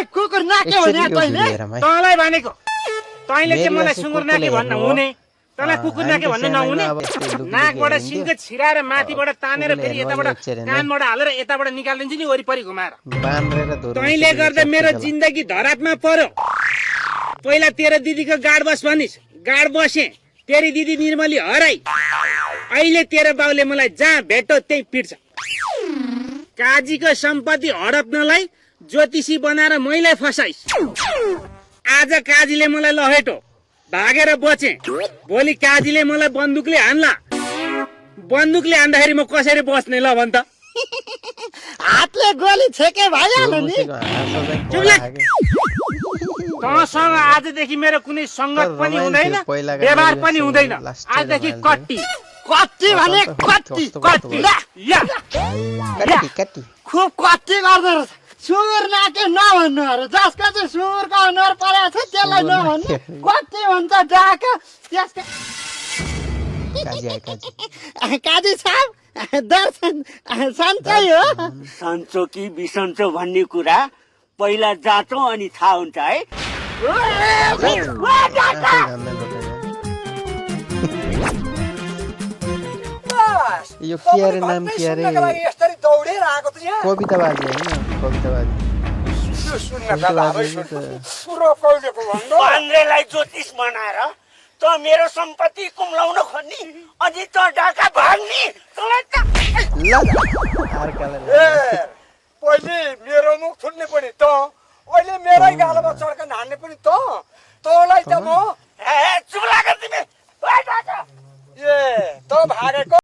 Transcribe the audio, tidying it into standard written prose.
मलाई कुकुर नाके भने तैँले तँलाई भनेको तैँले चाहिँ मलाई सुँगुर नाके भन्न हुने तँलाई कुकुर नाके भन्न नहुने नाकबाट सिङ्गो छिराएर माथिबाट तानेर फेरि यताबाट कानबाट हालेर यताबाट निकालिदिन्छु नि वरिपरि घुमाएर तैँले गर्दा मेरो जिन्दगी धरापमा पर्यो पहिला तेरो दिदीको गाड बस भनिस् गाड बसे तेरी दिदी निर्मली हराई अहिले तेरो बाउले मलाई जहाँ भेट्यो त्यही पिट्छ काजीको सम्पत्ति हडप्नलाई ज्योतिषी बनाएर मैलाई फसाइस् आज काजीले मलाई लहेटो भागेर बचे भोलि काजीले मलाई बन्दुकले हान्ला बन्दुकले हान्दाखेरि म कसरी बस्ने ल भन् त हातले गोली छेके भइहाल्यो नि तँसँग आजदेखि मेरो कुनै संगत पनि हुँदैन व्यवहार पनि हुँदैन आजदेखि कट्टी कट्टी भने कट्टी कट्टी या खुब कट्टी गर्दो रहेछ सुँगुर नाके नभन्नु अरे जसको चाहिँ सुँगुरको अनुहार परेको छ त्यसलाई नभन्नु कति भन्छ डाका त्यसको काजी साहब दर्शन सन्चै हो सन्चो कि बिसन्चो भन्ने कुरा पहिला जाँचौँ अनि थाहा हुन्छ है यो के अरे नाम के अरे यसरी दौडेर आएको त यहाँ कविता बाजे हैन कविता बाजे भान्जेलाई ज्योतिष बनाएर त मेरो सम्पत्ति कुम्लाउन खोज्ने अनि त डाका भाग्ने तँलाई त पहिले मेरो मुख थुन्ने पनि त अहिले मेरै गालामा चड्का हान्ने पनि त तँलाई त म चुप लाग तिमी ए त भागेको